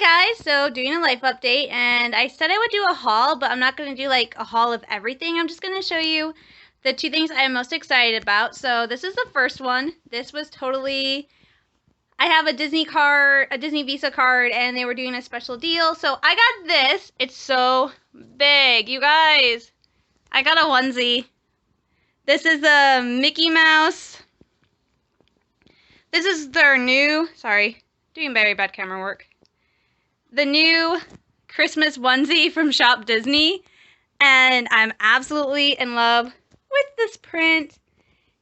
Hi guys, so doing a life update, and I said I would do a haul, but I'm not going to do like a haul of everything. I'm just going to show you the two things I am most excited about. So this is the first one. This was totally, I have a Disney card, a Disney Visa card, and they were doing a special deal. So I got this. It's so big, you guys. I got a onesie. This is the Mickey Mouse. This is their new, sorry, doing very bad camera work. The new Christmas onesie from Shop Disney, and I'm absolutely in love with this print.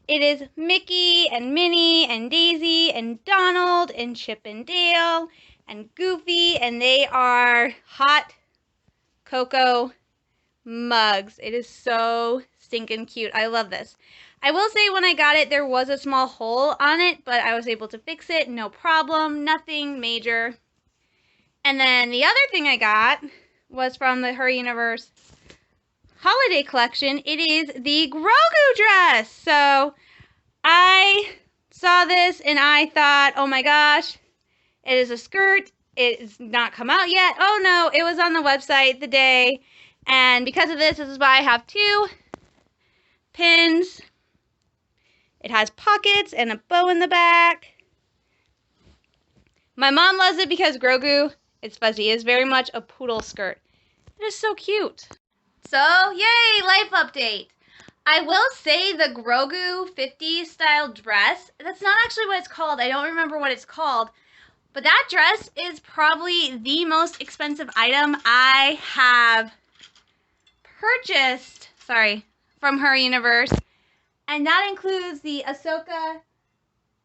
It is Mickey and Minnie and Daisy and Donald and Chip and Dale and Goofy, and they are hot cocoa mugs. It is so stinking cute. I love this. I will say when I got it, there was a small hole on it, but I was able to fix it. No problem. Nothing major. And then the other thing I got was from the Her Universe holiday collection. It is the Grogu dress. So I saw this and I thought, oh my gosh, it is a skirt. It has not come out yet. Oh no, it was on the website the day. And because of this is why I have two pins. It has pockets and a bow in the back. My mom loves it because Grogu, it's fuzzy, is very much a poodle skirt. It is so cute. So, yay, life update. I will say the Grogu 50s style dress, that's not actually what it's called. I don't remember what it's called. But that dress is probably the most expensive item I have purchased, from Her Universe. And that includes the Ahsoka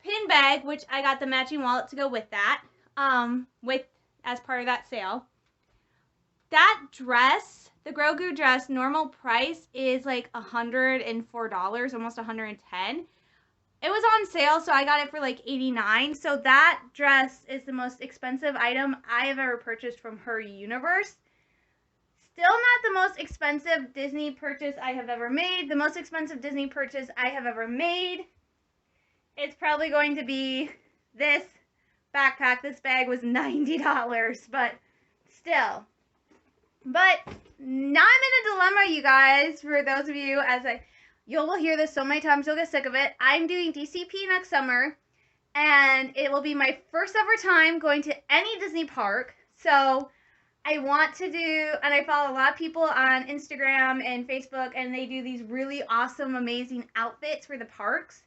pin bag, which I got the matching wallet to go with that, as part of that sale. That dress, the Grogu dress, normal price is like $104, almost $110. It was on sale, so I got it for like $89. So that dress is the most expensive item I have ever purchased from Her Universe. Still not the most expensive Disney purchase I have ever made. The most expensive Disney purchase I have ever made, it's probably going to be this backpack. This bag was $90, but still. But now I'm in a dilemma, you guys. For those of you, you'll hear this so many times, you'll get sick of it. I'm doing DCP next summer, and it will be my first ever time going to any Disney park. So I want to do, and I follow a lot of people on Instagram and Facebook, and they do these really awesome, amazing outfits for the parks.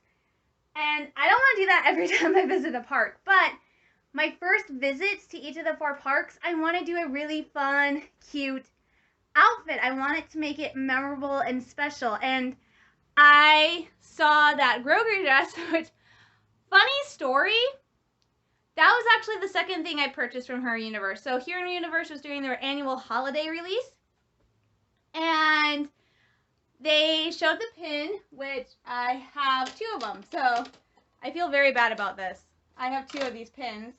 And I don't want to do that every time I visit a park, but my first visits to each of the 4 parks, I want to do a really fun, cute outfit. I want it to make it memorable and special. And I saw that Grogu dress, which, funny story, that was actually the second thing I purchased from Her Universe. So Her Universe was doing their annual holiday release, and they showed the pin, which I have 2 of them. So I feel very bad about this. I have 2 of these pins.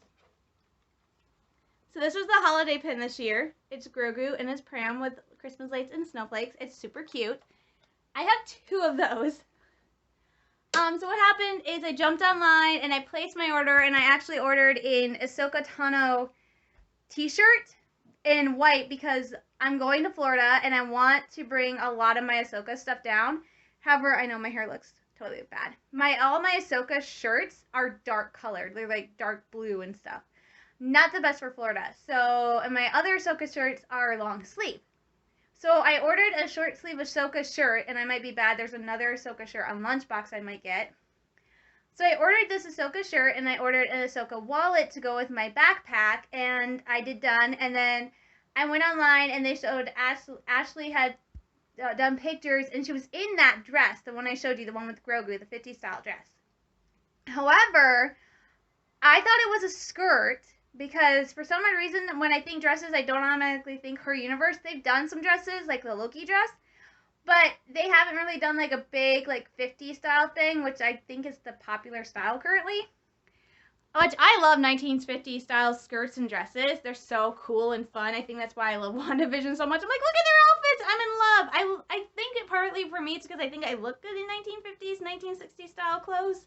So this was the holiday pin this year. It's Grogu and his pram with Christmas lights and snowflakes. It's super cute. I have 2 of those. So what happened is I jumped online and I placed my order, and I actually ordered an Ahsoka Tano t-shirt in white because I'm going to Florida and I want to bring a lot of my Ahsoka stuff down. However, I know my hair looks totally bad. All my Ahsoka shirts are dark colored. They're like dark blue and stuff. Not the best for Florida. So, and my other Ahsoka shirts are long sleeve. So I ordered a short sleeve Ahsoka shirt, and I might be bad. There's another Ahsoka shirt on Lunchbox I might get. So I ordered this Ahsoka shirt, and I ordered an Ahsoka wallet to go with my backpack, and I did done. And then I went online, and they showed Ashley had done pictures, and she was in that dress, the one I showed you, the one with Grogu, the 50s style dress. However, I thought it was a skirt, because for some odd reason, when I think dresses, I don't automatically think Her Universe. They've done some dresses, like the Loki dress, but they haven't really done like a big, like 50s style thing, which I think is the popular style currently. Which I love 1950s style skirts and dresses. They're so cool and fun. I think that's why I love WandaVision so much. I'm like, look at their outfits. I'm in love. I think it partly for me, it's because I think I look good in 1950s, 1960s style clothes.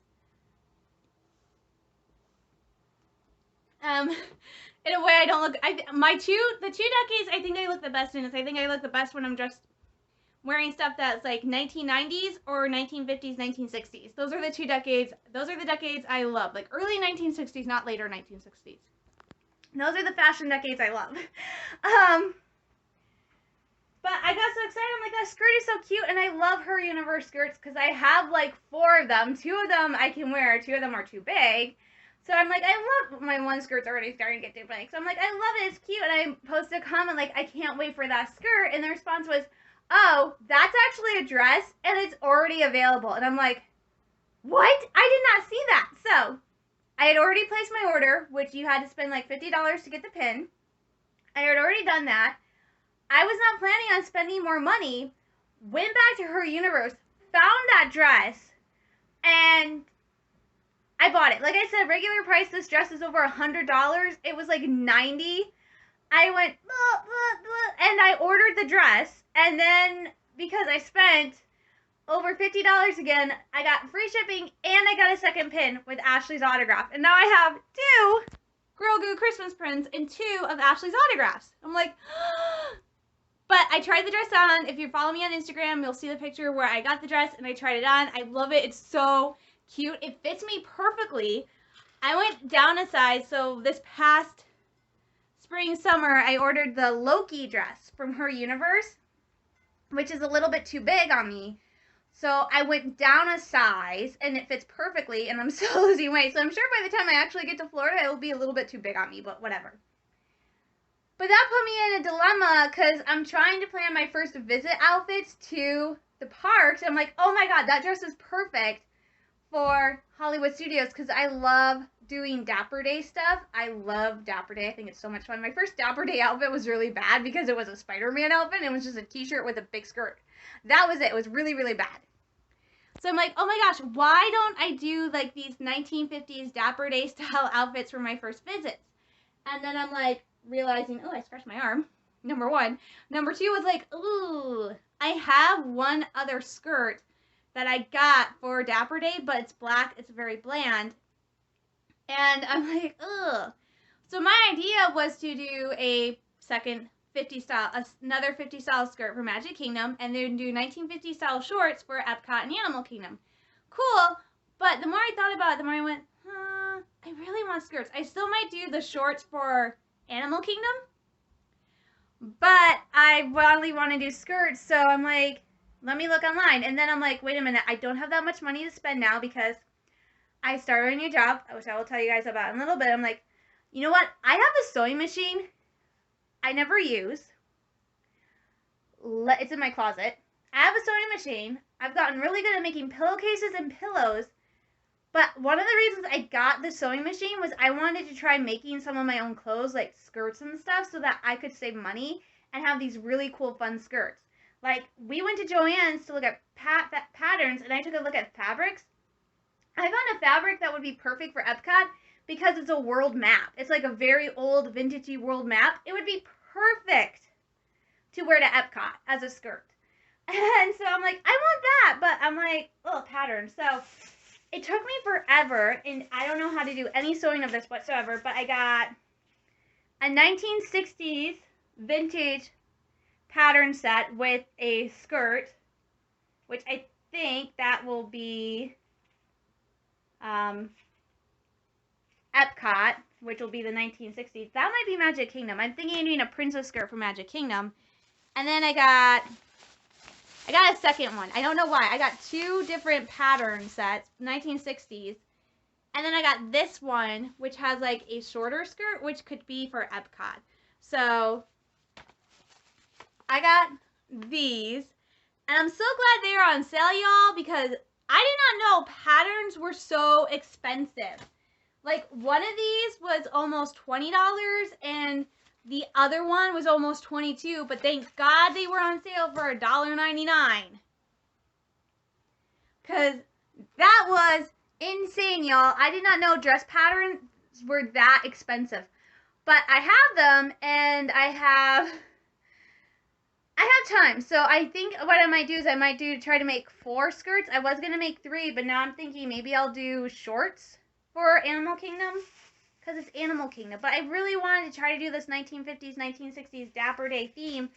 In a way I don't look, the 2 decades I think I look the best in is I think I look the best when I'm just wearing stuff that's like 1990s or 1950s, 1960s. Those are the 2 decades. Those are the decades I love. Like early 1960s, not later 1960s. Those are the fashion decades I love. But I got so excited. I'm like, that skirt is so cute. And I love Her Universe skirts because I have like 4 of them. 2 of them I can wear. 2 of them are too big. So I'm like, I love, my one skirt's already starting to get too big. So I'm like, I love it. It's cute. And I posted a comment like, I can't wait for that skirt. And the response was, oh, that's actually a dress and it's already available. And I'm like, what? I did not see that. So I had already placed my order, which you had to spend like $50 to get the pin. I had already done that. I was not planning on spending more money. Went back to Her Universe, found that dress, and I bought it. Like I said, regular price, this dress is over $100. It was like $90. I went, blah, blah, blah, and I ordered the dress. And then, because I spent over $50 again, I got free shipping, and I got a second pin with Ashley's autograph. And now I have 2 Girl Goo Christmas pins and 2 of Ashley's autographs. I'm like, but I tried the dress on. If you follow me on Instagram, you'll see the picture where I got the dress and I tried it on. I love it. It's so cute. It fits me perfectly. I went down a size. So this past spring, summer, I ordered the Loki dress from Her Universe, which is a little bit too big on me. So I went down a size and it fits perfectly and I'm still losing weight. So I'm sure by the time I actually get to Florida, it will be a little bit too big on me, but whatever. But that put me in a dilemma because I'm trying to plan my first visit outfits to the parks. I'm like, oh my God, that dress is perfect for Hollywood Studios because I love doing Dapper Day stuff. I love Dapper Day. I think it's so much fun. My first Dapper Day outfit was really bad because it was a Spider-Man outfit and it was just a t-shirt with a big skirt. That was it. It was really, really bad. So I'm like, oh my gosh, why don't I do like these 1950s Dapper Day style outfits for my first visits? And then I'm like, realizing, oh, I scratched my arm, number 1. Number 2 was like, ooh, I have one other skirt that I got for Dapper Day, but it's black, it's very bland. And I'm like, ugh. So my idea was to do a second 50 style, another 50 style skirt for Magic Kingdom, and then do 1950 style shorts for Epcot and Animal Kingdom. Cool, but the more I thought about it, the more I went, I really want skirts. I still might do the shorts for Animal Kingdom, but I really want to do skirts, so I'm like, let me look online. And then I'm like, wait a minute, I don't have that much money to spend now because I started a new job, which I will tell you guys about in a little bit. I'm like, you know what? I have a sewing machine I never use. It's in my closet. I have a sewing machine. I've gotten really good at making pillowcases and pillows. But one of the reasons I got the sewing machine was I wanted to try making some of my own clothes, like skirts and stuff, so that I could save money and have these really cool, fun skirts. Like, we went to Joann's to look at patterns, and I took a look at fabrics. I found a fabric that would be perfect for Epcot because it's a world map. It's like a very old, vintagey world map. It would be perfect to wear to Epcot as a skirt. And so I'm like, I want that, but I'm like, oh, pattern. So it took me forever, and I don't know how to do any sewing of this whatsoever, but I got a 1960s vintage pattern set with a skirt, which I think that will be Epcot, which will be the 1960s. That might be Magic Kingdom. I'm thinking of doing a princess skirt for Magic Kingdom. And then I got a second one. I don't know why. I got 2 different pattern sets, 1960s. And then I got this one, which has like a shorter skirt, which could be for Epcot. So I got these. And I'm so glad they are on sale, y'all, because I did not know patterns were so expensive. Like, one of these was almost $20, and the other one was almost $22, but thank God they were on sale for $1.99. Because that was insane, y'all. I did not know dress patterns were that expensive. But I have them, and I have time. So I think what I might do is try to make 4 skirts. I was going to make 3, but now I'm thinking maybe I'll do shorts for Animal Kingdom. because it's Animal Kingdom. But I really wanted to try to do this 1950s, 1960s Dapper Day theme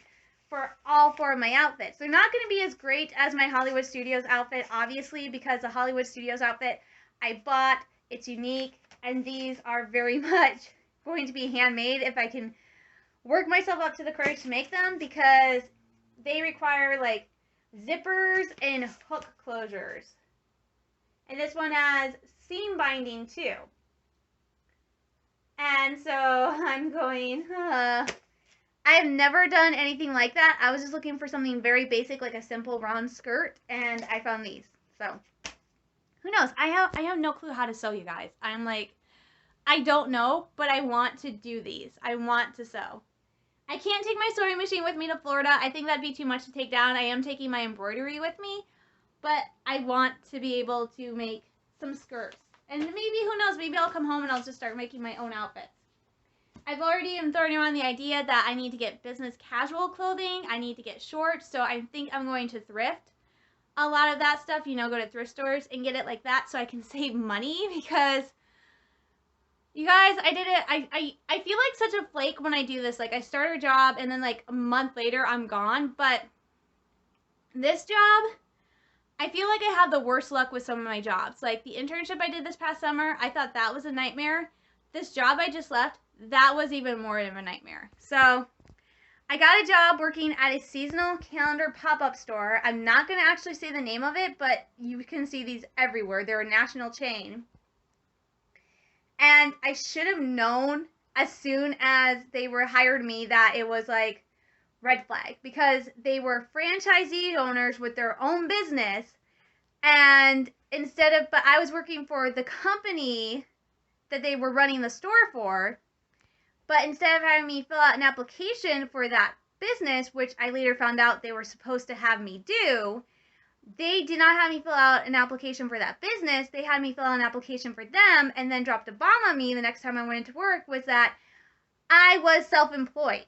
for all 4 of my outfits. They're not going to be as great as my Hollywood Studios outfit, obviously, because the Hollywood Studios outfit I bought, it's unique, and these are very much going to be handmade if I can work myself up to the courage to make them, because they require like zippers and hook closures. And this one has seam binding too. And so I'm going, I have never done anything like that. I was just looking for something very basic, like a simple round skirt, and I found these. So who knows? I have no clue how to sew, you guys. I'm like, I don't know, but I want to do these. I want to sew. I can't take my sewing machine with me to Florida. I think that'd be too much to take down. I am taking my embroidery with me, but I want to be able to make some skirts. And maybe, who knows, maybe I'll come home and I'll just start making my own outfits. I've already am throwing around the idea that I need to get business casual clothing. I need to get shorts, so I think I'm going to thrift a lot of that stuff, you know, go to thrift stores and get it like that so I can save money, because you guys, I did it, I feel like such a flake when I do this. Like, I start a job and then like a month later I'm gone, but this job, I feel like I have the worst luck with some of my jobs. Like the internship I did this past summer, I thought that was a nightmare. This job I just left, that was even more of a nightmare. So I got a job working at a seasonal calendar pop-up store. I'm not going to actually say the name of it, but you can see these everywhere. They're a national chain. And I should have known as soon as they were hired me that it was like red flag, because they were franchisee owners with their own business, and but I was working for the company that they were running the store for, but instead of having me fill out an application for that business, which I later found out they were supposed to have me do, they did not have me fill out an application for that business. They had me fill out an application for them, and then dropped a bomb on me the next time I went into work, was that I was self-employed,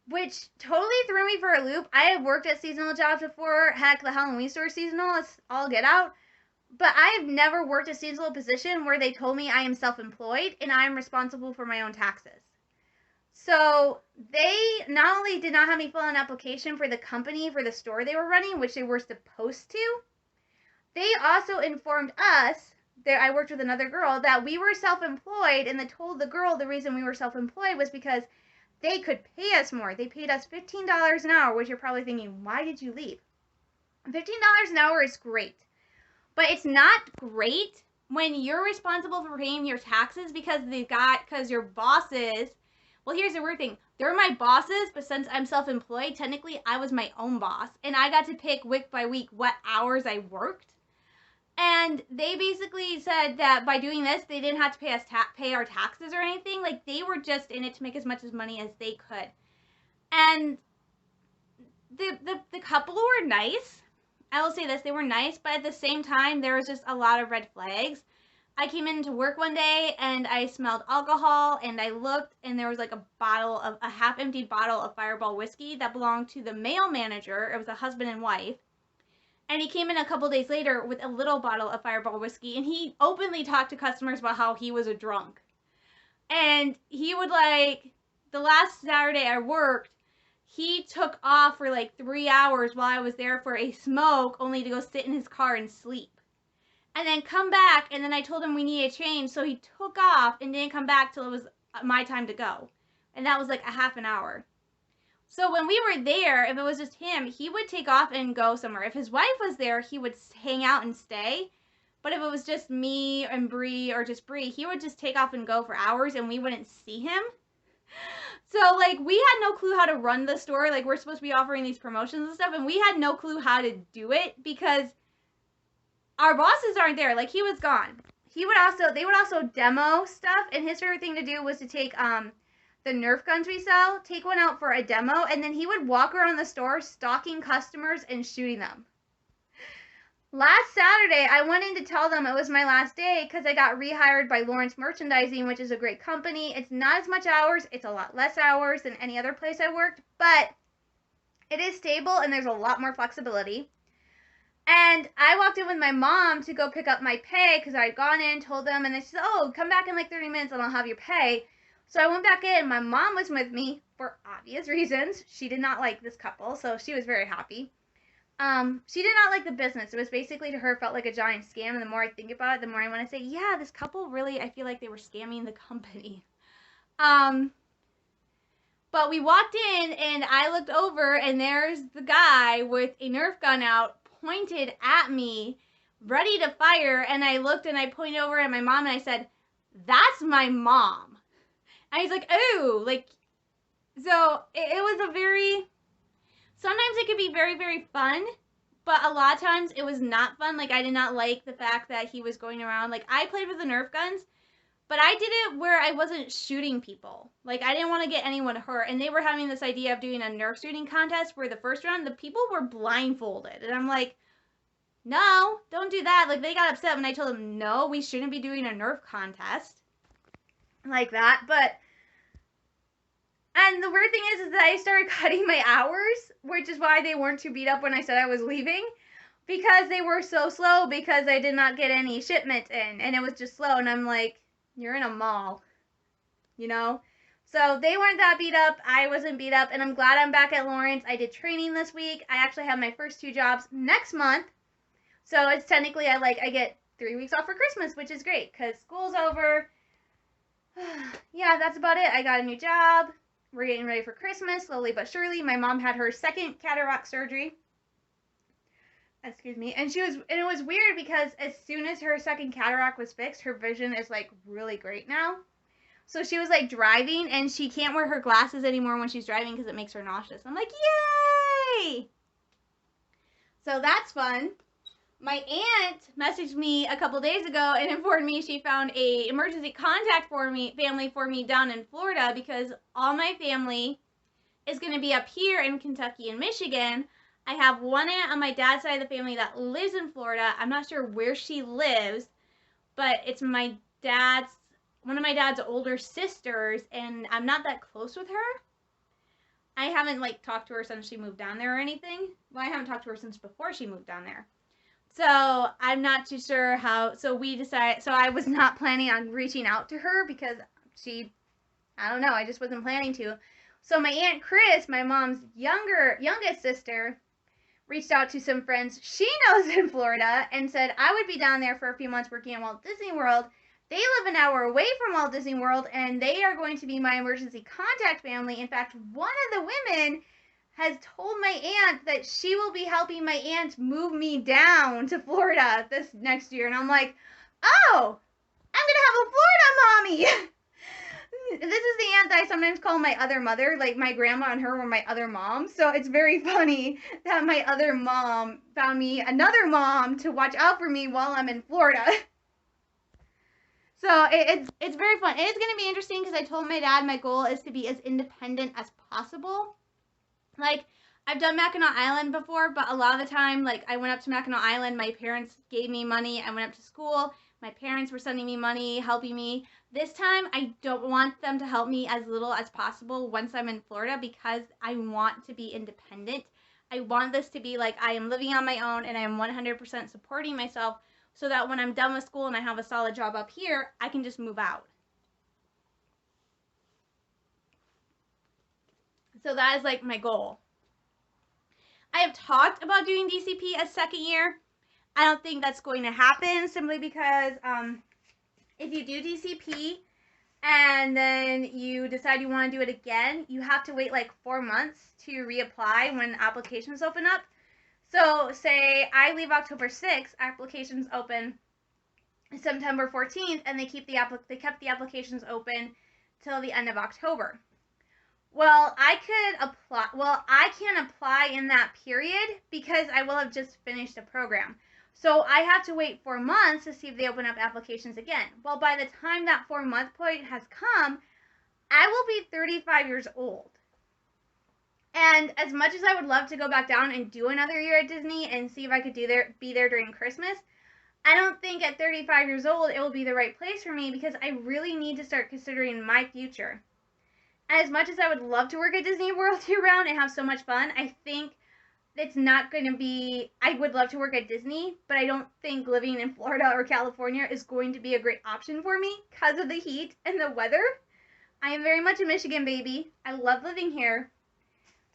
which totally threw me for a loop. I have worked at seasonal jobs before. Heck, the Halloween store seasonal is all get out. But I have never worked a seasonal position where they told me I am self-employed and I am responsible for my own taxes. So they not only did not have me fill out an application for the company, for the store they were running, which they were supposed to, they also informed us, that I worked with another girl, that we were self-employed, and they told the girl the reason we were self-employed was because they could pay us more. They paid us $15 an hour, which you're probably thinking, why did you leave? $15 an hour is great. But it's not great when you're responsible for paying your taxes, because your bosses, well, here's the weird thing. They're my bosses, but since I'm self-employed, technically I was my own boss. And I got to pick week by week what hours I worked. And they basically said that by doing this, they didn't have to pay our taxes or anything. Like, they were just in it to make as much money as they could. And the couple were nice. I will say this, they were nice, but at the same time, there was just a lot of red flags. I came into work one day and I smelled alcohol, and I looked, and there was like a half-emptied bottle of Fireball whiskey that belonged to the male manager. It was a husband and wife. And he came in a couple days later with a little bottle of Fireball whiskey, and he openly talked to customers about how he was a drunk. And he would, like, the last Saturday I worked, he took off for like 3 hours while I was there for a smoke, only to go sit in his car and sleep. And then come back, and then I told him we needed a change, so he took off and didn't come back till it was my time to go. And that was like a half an hour. So when we were there, if it was just him, he would take off and go somewhere. If his wife was there, he would hang out and stay. But if it was just me and Bree, or just Bree, he would just take off and go for hours, and we wouldn't see him. So, like, we had no clue how to run the store. Like, we're supposed to be offering these promotions and stuff, and we had no clue how to do it because our bosses aren't there. Like, he was gone. They would also demo stuff, and his favorite thing to do was to take, the Nerf guns we sell, take one out for a demo, and then he would walk around the store stalking customers and shooting them. Last Saturday, I went in to tell them it was my last day because I got rehired by Lawrence Merchandising, which is a great company. It's not as much hours. It's a lot less hours than any other place I worked, but it is stable and there's a lot more flexibility. And I walked in with my mom to go pick up my pay because I had gone in, told them, and they said, oh, come back in like 30 minutes and I'll have your pay. So I went back in. My mom was with me for obvious reasons. She did not like this couple, so she was very happy. She did not like the business. It was basically, to her, felt like a giant scam. And the more I think about it, the more I want to say, yeah, this couple really, I feel like they were scamming the company. But we walked in and I looked over and there's the guy with a Nerf gun out, pointed at me, ready to fire. And I looked and I pointed over at my mom and I said, that's my mom. And he's like, oh, like, so it was a very, sometimes it could be very, very fun, but a lot of times it was not fun. Like, I did not like the fact that he was going around. Like, I played with the Nerf guns, but I did it where I wasn't shooting people. Like, I didn't want to get anyone hurt. And they were having this idea of doing a Nerf shooting contest where the first round, the people were blindfolded. And I'm like, no, don't do that. Like, they got upset when I told them, no, we shouldn't be doing a Nerf contest like that. But, and the weird thing is that I started cutting my hours, which is why they weren't too beat up when I said I was leaving. Because they were so slow because I did not get any shipments in. And it was just slow. And I'm like, you're in a mall, you know? So they weren't that beat up. I wasn't beat up. And I'm glad I'm back at Lawrence. I did training this week. I actually have my first 2 jobs next month. So it's technically, I get 3 weeks off for Christmas, which is great because school's over. Yeah, that's about it. I got a new job. We're getting ready for Christmas, slowly but surely. My mom had her second cataract surgery. Excuse me. And it was weird because as soon as her second cataract was fixed, her vision is like really great now. So she was like driving and she can't wear her glasses anymore when she's driving because it makes her nauseous. I'm like, yay! So that's fun. My aunt messaged me a couple days ago and informed me she found a emergency contact family for me down in Florida because all my family is going to be up here in Kentucky and Michigan. I have one aunt on my dad's side of the family that lives in Florida. I'm not sure where she lives, but it's one of my dad's older sisters, and I'm not that close with her. I haven't talked to her since she moved down there or anything. Well, I haven't talked to her since before she moved down there. So I'm not too sure how, so I was not planning on reaching out to her because I don't know, I just wasn't planning to. So my Aunt Chris, my mom's youngest sister, reached out to some friends she knows in Florida and said I would be down there for a few months working at Walt Disney World. They live an hour away from Walt Disney World and they are going to be my emergency contact family. In fact, one of the women has told my aunt that she will be helping my aunt move me down to Florida this next year. And I'm like, oh, I'm going to have a Florida mommy. This is the aunt that I sometimes call my other mother. Like, my grandma and her were my other mom. So it's very funny that my other mom found me another mom to watch out for me while I'm in Florida. So it's very fun. And it's going to be interesting because I told my dad my goal is to be as independent as possible. Like, I've done Mackinac Island before, but a lot of the time, I went up to Mackinac Island, my parents gave me money, I went up to school, my parents were sending me money, helping me. This time, I don't want them to help me as little as possible once I'm in Florida because I want to be independent. I want this to be like I am living on my own and I am 100% supporting myself so that when I'm done with school and I have a solid job up here, I can just move out. So that is my goal. I have talked about doing DCP as second year. I don't think that's going to happen simply because if you do DCP and then you decide you want to do it again, you have to wait 4 months to reapply when applications open up. So say I leave October 6th, applications open September 14th, and they kept the applications open till the end of October. Well, I can't apply in that period because I will have just finished a program. So I have to wait 4 months to see if they open up applications again. Well, by the time that 4-month point has come, I will be 35 years old. And as much as I would love to go back down and do another year at Disney and see if I could be there during Christmas, I don't think at 35 years old it will be the right place for me because I really need to start considering my future. As much as I would love to work at Disney World year-round and have so much fun, I think it's not going to be, I would love to work at Disney, but I don't think living in Florida or California is going to be a great option for me because of the heat and the weather. I am very much a Michigan baby. I love living here.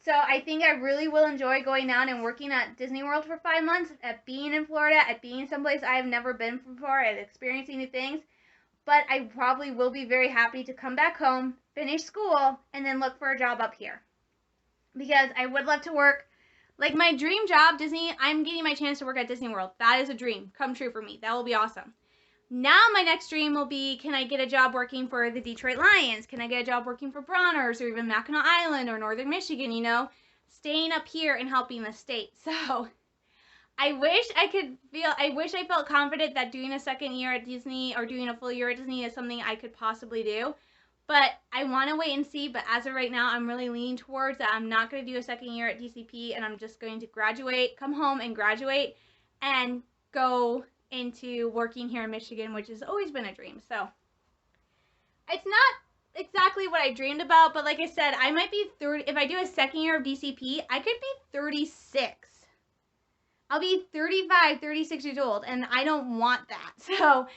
So I think I really will enjoy going down and working at Disney World for 5 months, at being in Florida, at being someplace I have never been before, at experiencing new things. But I probably will be very happy to come back home, finish school, and then look for a job up here. Because I would love to work, like my dream job, Disney, I'm getting my chance to work at Disney World. That is a dream come true for me. That will be awesome. Now my next dream will be, can I get a job working for the Detroit Lions? Can I get a job working for Bronner's or even Mackinac Island or Northern Michigan, you know? Staying up here and helping the state. So I wish I felt confident that doing a second year at Disney or doing a full year at Disney is something I could possibly do. But I want to wait and see. But as of right now, I'm really leaning towards that I'm not going to do a second year at DCP, and I'm just going to graduate, come home and graduate, and go into working here in Michigan, which has always been a dream. So it's not exactly what I dreamed about, but like I said, I might be 30. If I do a second year of DCP, I could be 36. I'll be 35, 36 years old, and I don't want that. So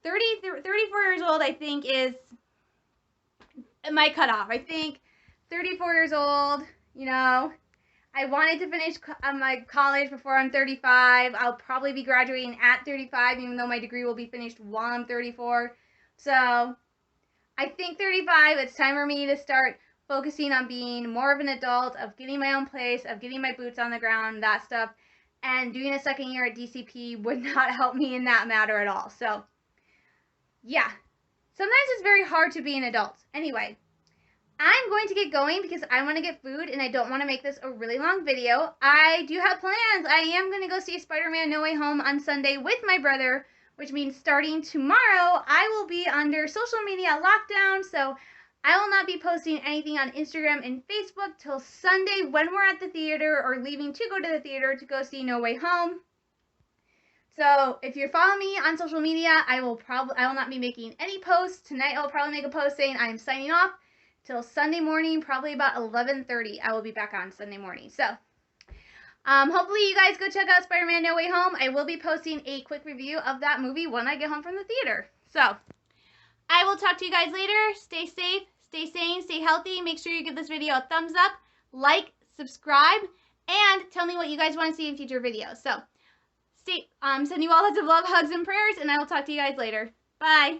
34 years old, I think, is my cutoff. I think 34 years old, you know, I wanted to finish my college before I'm 35. I'll probably be graduating at 35, even though my degree will be finished while I'm 34. So I think 35, it's time for me to start focusing on being more of an adult, of getting my own place, of getting my boots on the ground, that stuff. And doing a second year at DCP would not help me in that matter at all. So, yeah. Sometimes it's very hard to be an adult. Anyway, I'm going to get going because I want to get food and I don't want to make this a really long video. I do have plans. I am going to go see Spider-Man No Way Home on Sunday with my brother, which means starting tomorrow, I will be under social media lockdown. So I will not be posting anything on Instagram and Facebook till Sunday when we're at the theater or leaving to go to the theater to go see No Way Home. So if you're following me on social media, I will not be making any posts. Tonight I'll probably make a post saying I'm signing off till Sunday morning, probably about 11:30. I will be back on Sunday morning. So hopefully you guys go check out Spider-Man No Way Home. I will be posting a quick review of that movie when I get home from the theater. So I will talk to you guys later. Stay safe, stay sane, stay healthy. Make sure you give this video a thumbs up, like, subscribe, and tell me what you guys want to see in future videos. So, send you all lots of love, hugs, and prayers, and I will talk to you guys later. Bye.